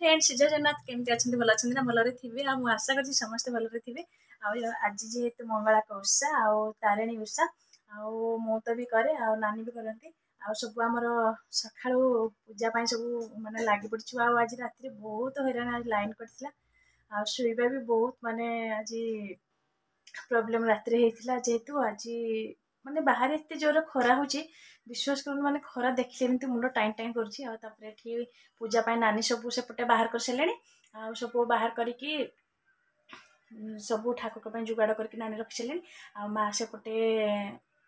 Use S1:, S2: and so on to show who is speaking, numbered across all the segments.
S1: friends जय जगन्नाथ केमती अच्छे भल अच्छे ना भलरे थे आशा कर समस्ते भलरे थे आज जेहेतु मंगला उषा तारिणी उषा मु तो भी करे नानी भी करती सब आमर सका पूजा सब माने लगी पड़ी आज राति बहुत हैरान आज लाइन कटा शुवा भी बहुत माने आज प्रोब्लेम राति जेहेतु आज माने बाहर एत जोर खरा हो विश्वास कर माने खरा देखले एमती मुंड टाइम टाइम कर पूजा नानी सब सेपटे बाहर कर सारे सब बाहर करके सब ठाकुर जुगाड़ करके नानी रखी सारे माँ सेपटे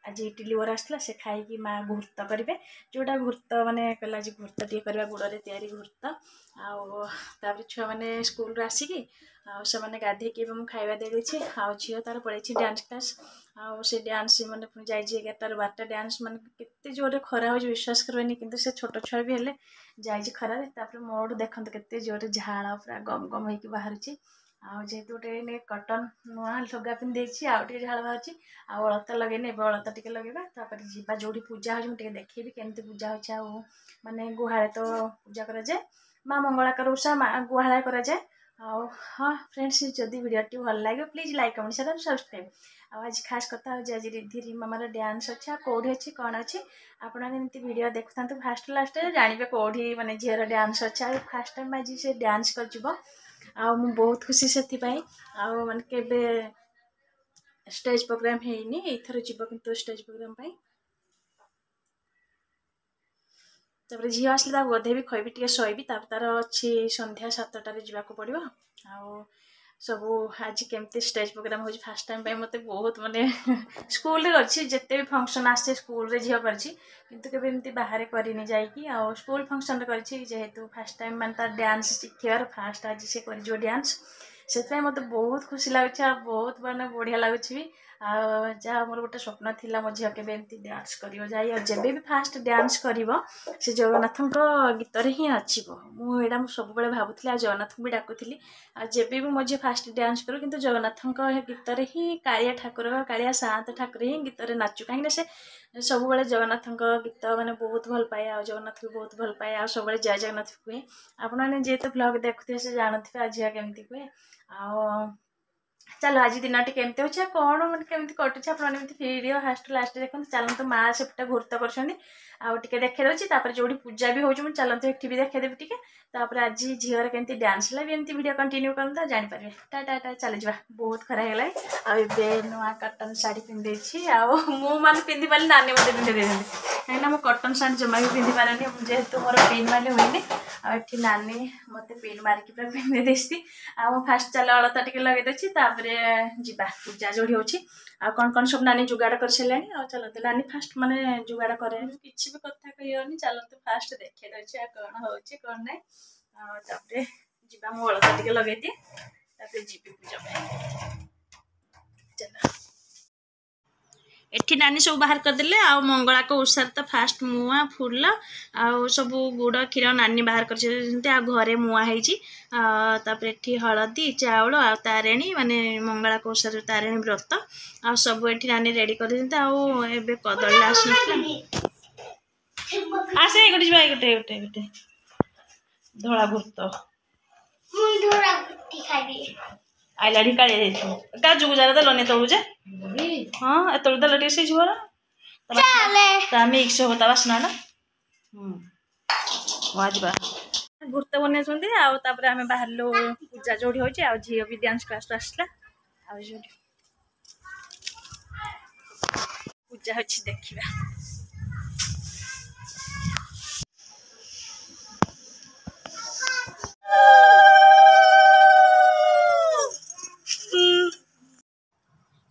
S1: आज इडली बरा आसला से खाई माँ घुर्त करेंगे जोटा घुर्त माने कहला आज घुर्त टे करवा गुड़ में तैयारी घुर्त आपर छुआ मैंने स्कूल आसिकी से गाधे मुझे खाଇବା देदेছি झील तार पड़े डांस क्लास से डांस मैंने पुणी जाए 11 12 डांस माने केते जोर खरा हो विश्वास करवेनि किंतु से छोट छुआ भी हेले जाइए खरार मोड़ देखते केते जोर झाड़ पूरा गम गम होगी बाहर जेहेतु गोटे कटन नुआ लुगा पिंधे आउे झाड़ बाहर अलता लगे अलता टे लगे जा जो पूजा हो देखेबी केमती पूजा हो माने गुहाड़े तो पूजा करा जाए माँ मंगलाकर उषा माँ गुहाड़ा करा जाए हाँ फ्रेंड्स जदि वीडियोटी भल लगे please like comment share subscribe आज खास कथा आज रिद्धि मामार डांस अच्छे कौटी अच्छी कौन अच्छी आपमती वीडियो देखुता फास्ट लास्ट जानवे कौटी माने झीर डांस अच्छे फास्ट टाइम आज से डांस कर बहुत खुशी से माने केबे स्टेज प्रोग्राम है एथर जीव कि स्टेज प्रोग्राम तापर झी आसले बोधे भी खैबी टे शोबी तार अच्छी संध्या 7टार जावाक पड़ो सब आज केमती स्टेज प्रोग्राम हो फास्ट टाइम मत बहुत माने स्कूल अच्छी जिते भी फंक्शन आसे स्कूल झील करमती बाहर करनी जाकि स्कूल फंक्शन जेहेतु फास्ट टाइम मान तार डांस शिखार फास्ट आज से कर डांस से मत बहुत खुशी लगुच बहुत माने बढ़िया लगुच भी जहाँ मोर गोटे स्वप्न थिला मो झी के डांस कर जब भी फास्ट डांस कर से जगन्नाथ गीत ही नाचब मुझा सब भावुली जगन्नाथ भी डाकुली जब भी मो झी फास्ट डांस करूँ कि जगन्नाथ गीत ही कालिया ठाकुर कालिया सात ठाकुर ही गीत नाचु कहीं से सब जगन्नाथ गीत मैंने बहुत भल पाए जगन्नाथ भी बहुत भल पाए सब जय जगन्नाथ कहे आपने जी तो ब्लॉग देखुए से जानते हैं झील केमती कहे चलो आज दिन केमती अच्छे कौन मैंने केमती कटुच आपने वीडियो फास्ट लास्ट देखते चलते माँ सेपटे घुर्त कर देखे दूसरी जो पूजा भी हो चलते एटी भी देखेदेवी टे आज झीर केमती डांस है भी एमती वीडियो कंटिन्यू करता जानीपारे टाटा टाटा चली जा बहुत खरा है नुआ कटन शाढ़ी पिंधे मुझे पिंधि पारे नानी मत पिंधे कहीं मुझे कटन शाढ़ी जमा भी पिंधि पारे जेहेतु मोर पिन मारे हुए आठ नानी मत पिन मारिकी पूरा पिंधे देती फास्ट चल अलता टे लगे दूसरी जा पूजा जोड़ी हो कौन कौन सब नानी जुगाड़ कर सारे चलते नानी फास्ट माने जुगाड़ करे किसी भी कथा कही चलते फास्ट देखे दूसरी कौन हो कौन ना जा मु अलता टे लगे दिए जी पूजा चल एठी नानी सब बाहर करदे आ मंगला को उषार तो फास्ट मुआ फूल आ सब गुड़ क्षीर नानी बाहर कर घरे मुआ होती हलदी चाउल आ तारिणी माने मंगला को उषार तारिणी व्रत आ सब एठी नानी रेडी कर कदली आसना आसे गोटे गोटे गोटे गोटे धला घुर्त आईलाड़ी काली काजू गुजार देलनि तलुजे हाँ एत देल से झोर मिक्स होता बासना ना वाजबा घुर्त बन आम बाहर पूजा जोड़ी हो झील भी डांस क्लास आसला पूजा हो देखा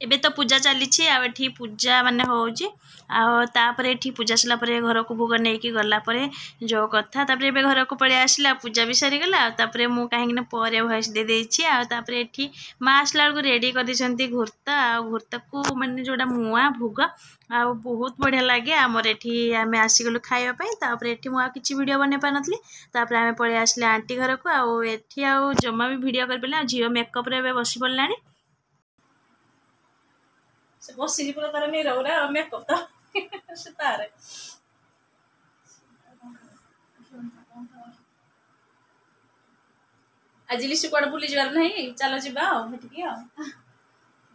S1: एबे तो पूजा चली आठी पूजा माने होपर ये पूजा सारापर घर को भोग नहीं कि गलापर जो कथा ये घर को पलि आसला पूजा भी सरीगला मु कहीं वॉइस दे देपर ये माँ आसला बेलू रेडी कर घुर्त घुर्त को माने जोड़ा मुआ भोग आ बहुत बढ़िया लगे आमर ये आम आसीगलु खावाई ये मुझे किसी वीडियो बन पार आम पलि आसले आंटी घर को आठी जमा भी वीडियो कर पारे झील मेकअप बस पड़ा से बसिली पूरा तार नहीं रहा मेकअप तो से तार आज लिस्ट कुआडे बुली जबार नहीं चलो जीवा हेटिकी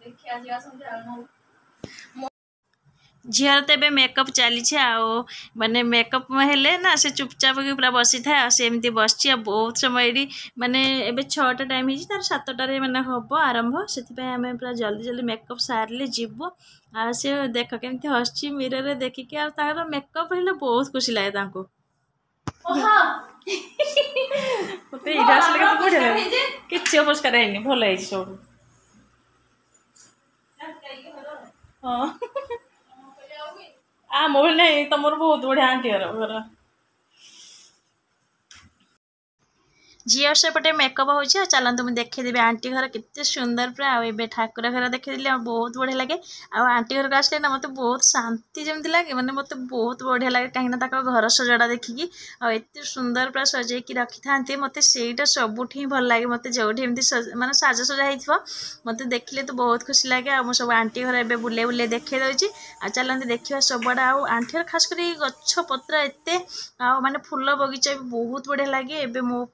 S1: देखिया जीवा संध्या झीर तो ए मेकअप चली माने मेकअप हेले ना से चुपचाप की पूरा बसी था सेमती बस बहुत समय ये माने एबे 6टा टाइम हो तार 7टारे मैंने हम आरंभ से आम पूरा जल्दी जल्दी मेकअप सारे जीवु आ सी देख केमती हसी मिरर देखिकी आ मेकअप हेल्ले बहुत खुशी लगे किसी अपरिष्कार है भल है सब हाँ आ मोबाइल नहीं तुम बहुत बढ़िया आंटी घर झील सेपटे मेकअप हो चलते मुझे देखीदेवी आंटी घर केते सुंदर पूरा आए ठाकुर घर देखीदी बहुत बढ़िया लगे आंटी घर को आसले ना मत बहुत शांति जमी लगे मैंने मत बहुत बढ़िया लगे कहीं घर सजाड़ा देखिकी आते सुंदर पूरा सजेकी रखी था मत से सबुठ भल लगे मत जो मानते साजसजा हो मत देखिले तो बहुत खुशी लगे आ सब आंटी घर एवं बुले बुले देखे दूसरी चलते देखा सबुआड़ा आंटी घर खास कर गछ पत्र एत माने फूल बगीचा भी बहुत बढ़िया लगे एवं मो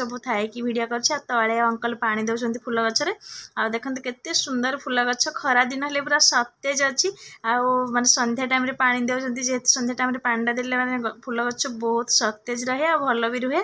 S1: सब थाए कि भिडियो कर तले अंकल पानी दौरान फूल गचरे आ देखते केते सुंदर फूल गछ खरा दिन हेल्ले पूरा सतेज अच्छी माने संध्या टाइम पानी दौरान जेहेतु संध्या टाइम पानी देले माने फूल गछ बहुत सतेज रहे आ भल भी रुहे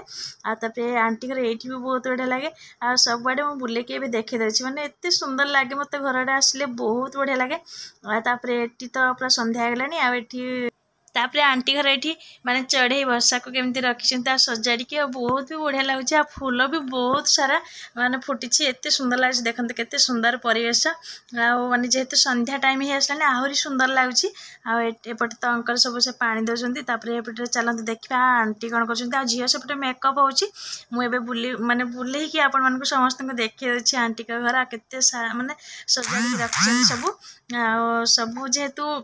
S1: आते आंटी घर ये भी बहुत बढ़िया लगे आ सबुआड़े मुझे बुलेकी देखे दूसरी माने एत सुंदर लगे मत घर आसले बहुत बढ़िया लगे ये तो पूरा संध्या गलानी आ तापर आंटी घर ये माने चढ़ई बसा को केमती रखी सजाड़ी बहुत भी बढ़िया लगुच फूल भी बहुत सारा माने फुटी एत सुंदर लगे देखते केते सुंदर परिवेश माने जेहेतु संध्या टाइम ही आसला आहरी सुंदर लगुच एपटे तो अंकल सब से पानी दौरान एपटे चलते देखा आंटी कौन कर झील सेपटे मेकअप होवे बुले माने बुले आपण मानक समस्त देखे दूसरी आंटी का घर केते सारा माने सजाड़ी रखी सब जेहेतु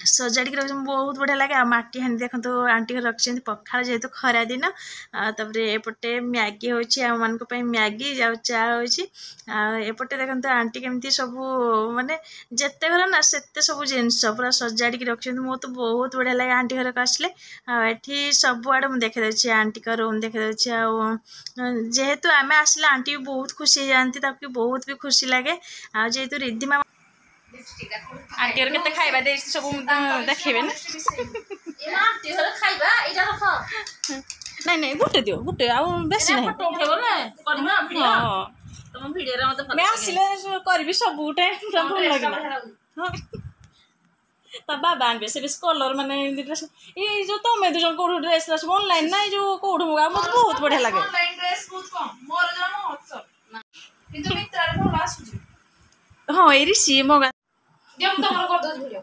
S1: सजाड़ी रख बहुत बढ़िया लगे आ माटी हांडी देखो आंटी घर रखी पखाड़ जेहेतु खरा दिन एपटे मैगी होती मैगी चा होपटे देखते आंटी केमती सब माने जिते घर ना से सब जिनस पूरा सजाड़ी रखी मो तो बहुत बढ़िया लगे आंटी घर को आसले ये सबुआड़े मुझे देखे दूसरी आंटी का रूम देखे दूसरी जेहेतु आम आसले आंटी भी बहुत खुशी जाती बहुत भी खुशी लगे जेहेतु रिद्धिमा आंटी घर केते खाइबा दे सब देखिबे ना आंटी घर खाइबा एजा रख नहीं नहीं गुटे दियो गुटे आ बेसी नहीं फोटो उठेबो ना करना वीडियो तुम वीडियो रे मते मैं आसिले करबी सब गुटे भल लागला हां ता बाबा आनबे से कलर माने ये जो तुम दुजन कोड ड्रेस ला सब ऑनलाइन ना जो कोड मुगा मत बहुत बढ़िया लागे ऑनलाइन ड्रेस बहुत कम मोर जन महोत्सव किंतु मित्रा रे भल आसुजी हां एरी सी मगा जब तमरो कर दो वीडियो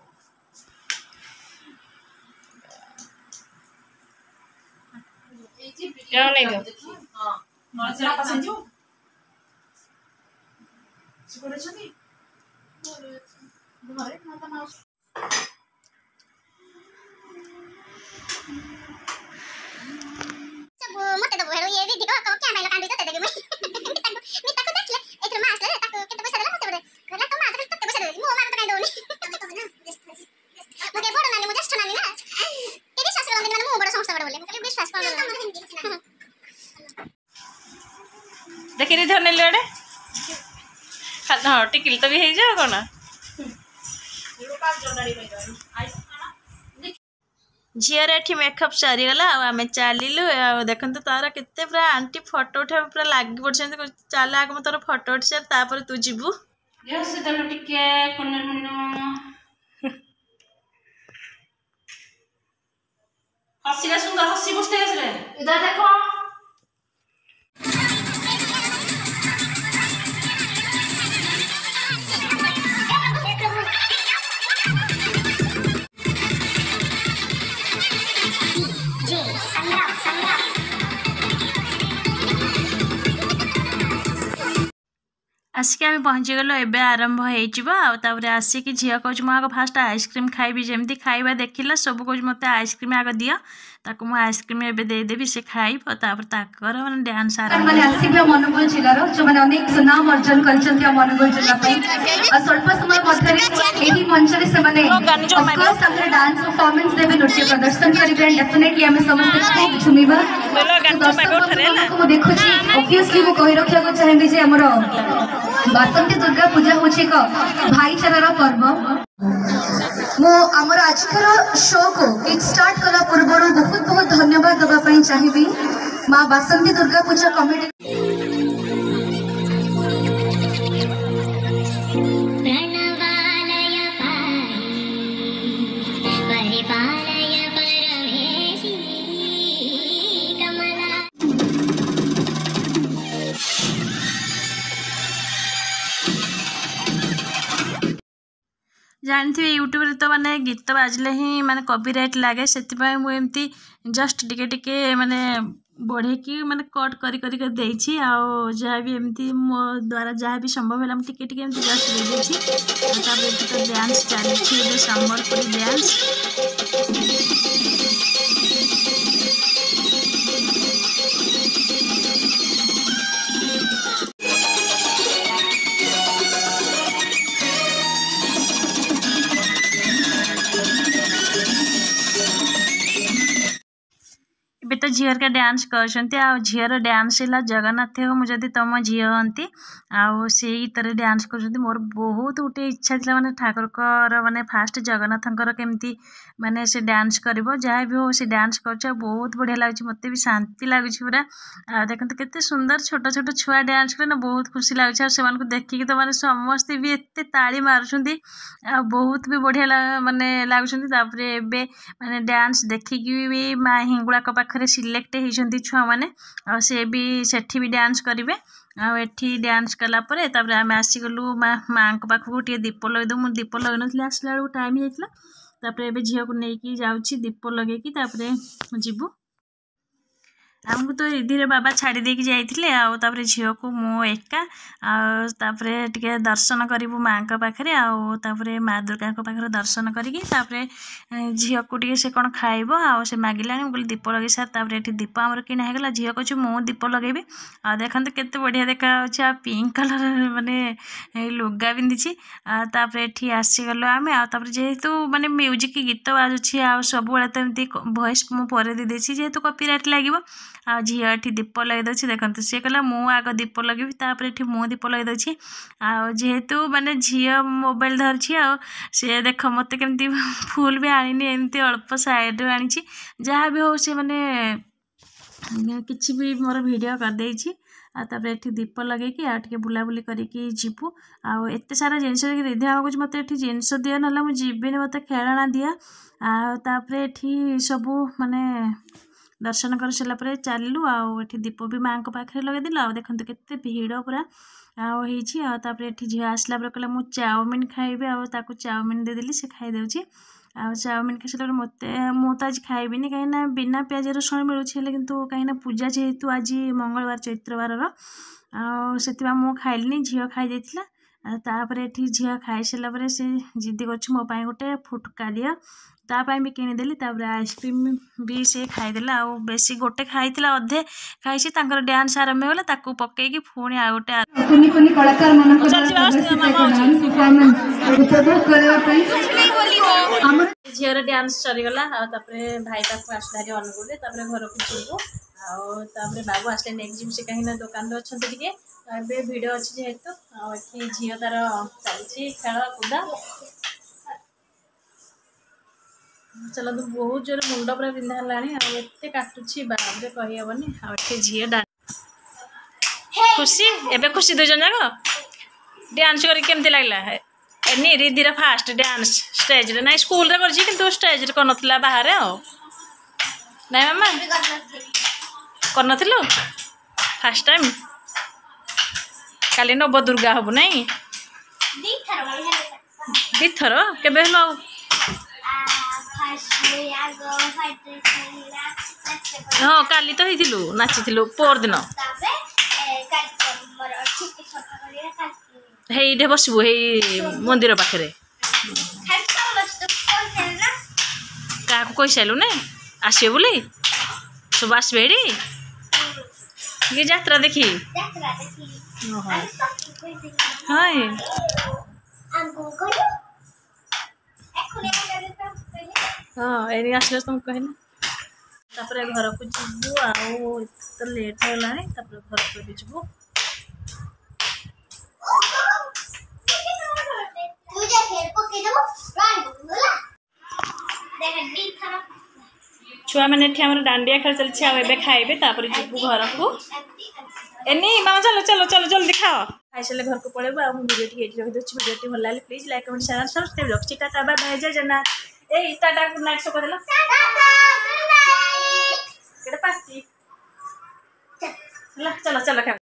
S1: क्या नहीं दो हां मोर से पसंद जो सिकोड़े छथि घरे माता माउस सब मते तो हेरो ये वीडियो को क्या मैं लकान तो देगे मैं ताको देखले एथर मास ले ताको केते पैसा देला मते बडे कहला तो मास केते पैसा देगी मो मार तो काई दोनी तो ना मगे बड़ नानी मो जस्ट नानी ना ए विश्वास करन दिन मो बड़ संस्था बड़ बोले मगे विश्वास कर देखि रे धरने लेडे हां टिकिल तो भी हे जा कोना यो का जोडाड़ी में आई झीर ये मेकअप सरीगला आम चलू देखते तार केते पूरा आंटी फोटो उठा पूरा लगी पड़े चल आगे मैं तार फोटो उठी तापर तू जीवु हसी सुंदर हसी बसते इधर देखो आसिक आम पहुँची गलु एबे आरंभ होपर आसिक झील कह फास्ट आइसक्रीम खाइबी जमी खाइबा देखला सब कह मत आइसक्रीम आग दियो ताको मु आइसक्रीम एबे दे देबी से खाइब तापर ताकर माने डांस आरंभ
S2: माने आसीबे अनुगुल जिल्लार जो माने अनेक सुनाम अर्जन करछन्ती हम अनुगुल जिल्ला पई आ स्वल्प समय मध्यरे एही मंचरे से माने ऑफकोर्स हमरे डांस परफॉर्मेंस देबे नृत्य प्रदर्शन करिबे डेफिनेटली हम समस्त खूब झुमिबा को देखु छी ऑब्वियसली वो कहि रखिया को चाहेबे जे हमर बासंती दुर्गा पूजा होछि एक भाईचारार पर्व मो आमर आजकर शो को किक स्टार्ट कला पूर्व बहुत बहुत धन्यवाद दबा पई चाहिबी माँ बासंती दुर्गा पूजा कमिटी
S1: जानते यूट्यूब रे तो माने गीत बाजले ही माने कॉपीराइट लागे से मुझे जस्ट टिके टिके माने बढ़े कि माने कट करी करी कर देछि आउ जहाँ भी एमती मो द्वारा जहाँ भी संभव है टिके टिके एमती जस्ट दे देछि तापर तो डांस चली एबे संबलपुरी डांस तो झीर का डांस करछन्ती आ झीर डांस है जगन्नाथ हो मुझे तुम झी हंती आउ से तरह डांस कर मोर बहुत गोटे इच्छा थी माने ठाकुर माने फास्ट जगन्नाथंकर केमती माने से डांस करिवो जहाँ भी हो से डांस कर बहुत बढ़िया लगुच मत भी शांति लगुच पूरा आ देखते केते सुंदर छोट छोट छुआ डांस करे ना बहुत खुशी लगुच से देखिक तो माने समस्ते भी एते ताली मारुछन्ती आ बहुत भी बढ़िया माने लगुछन्ती तापरे एबे माने डांस देखिकी भी माँ हिंगुड़ा पाखरे सिलेक्ट होती छुआ मैंने से भी सेठी भी डांस करेंगे आठी डांस कलापर तापर आम आसीगलु माँ पाखक टे दीप लगे मुझे दीप लगे नी आसला बेलू टाइम होता ए झील को लेकिन जाऊँगी दीप लगे जीवु आमको तो धीरे बाबा छाड़ी देकी जाइए आउे झील को मु एका आउे टे दर्शन करूँ माँ पाखे आउे माँ दुर्गा पाखे दर्शन करी झील को टे से कौन खाइब आ से मागिला बोले दीप लगे सार ये दीप आमर किना होगा झील कहे मु दीप लगेबी आ देखते केते बढ़िया देखा पिंक कलर माने लुगा पिंधि ये आसीगलु आम जेहेतु माने म्यूजिक गीत बाजुची आ सब तो एमती वॉइस मुझे दे देसी जेहेतु कॉपीराइट लगे आ झील ये दीप लगे दूसरी देखते सी कहला मु आग दीप लगे ये मु दीप लगे दूसरी जेहेतु माने झील मोबाइल धरछि सी देख मत केमती फुल भी आनी एमती अल्प साइड आनी जहाँ भी हो सी माने किसी भी मोर वीडियो कर देछि ये दीप लगे कि बुलाबुली करके जीवु आते सारा जिनस रिधि आगे मत जिनस दिया ना मुझे जीविनी मत खेलना दिया ये सबू माने दर्शन कर सारापर चलू आठ दीप भी माँ पाखे लगेदेल आ देखते केते भीड़ पूरा आठी झील आसला कहला मु चाउमिन खाइबी आको चाउमिन देदेली से खाईदे चाउमिन खाई सारा मत मुझे आज खाइबिनी कहीं बिना प्याज रसुण मिलूँ किंतु कहीं पूजा जेहेतु आज मंगलवार चैत्रवार से मु खाइलिनी झील खाई तापर झील खाई सारापर से जिद्दी कर मो गोटे फुटका दिया तापाई भी किनीदेली आइसक्रीम भी से खाईदेला आ बेसी गोटे खाई अधे खाई डांस आरंभ होगा ताकू पकईकी पुणी आ गोटे झीर डांस सरीगला भाई पाक आसला अनुगुल घर को जीवु आउे बाबू आसले नेक्स्ट जिम से कहीं दुकान अच्छा टे भिड़ अच्छी जेहेतु झील तार चलती खेल कूदा चलो तो बहुत जोर मुंड पूरा पिंधा है काटुची बाबरे कहीहबनी आठे झील डांस खुशी एबे खुशी दुई जन जाक डांस करके लगे रिधिर फास्ट डांस स्टेज रे ना स्कूल रे करछि किंतु स्टेज रे करनथला बाहर ना मामा करनथिलु फास्ट टाइम काली नव दुर्गा हबु नहीं दिथर केबे हलो हाँ काली तो होइथिलु नाचिथिलु पोर दिन हेइठे बसबु हेइ मंदिर पाखे क्या कही सारू ना आसबे बोली सब आसबे एडी ये यात्रा देखी हाँ हाँ एनी आसले तुमको कहना तापर घर को जीवु आउ तो लेट होगा तापर घर को भी जीवु छुआ मैंने डांडिया खेल चलছে आ एबे खाइबे तापर जीवु घर को एनी मामा चलो चलो चलो जल्दी खाओ खाई सारे घर को पड़ेबू आ वीडियो टी रखी दूँ वीडियो टी भल लगे please like comment share subscribe रखी टाटा बाय बाय जय जगन्नाथ ए टाटा गुड नाइट सब कहला केडे पास्ती चलो चलो चलो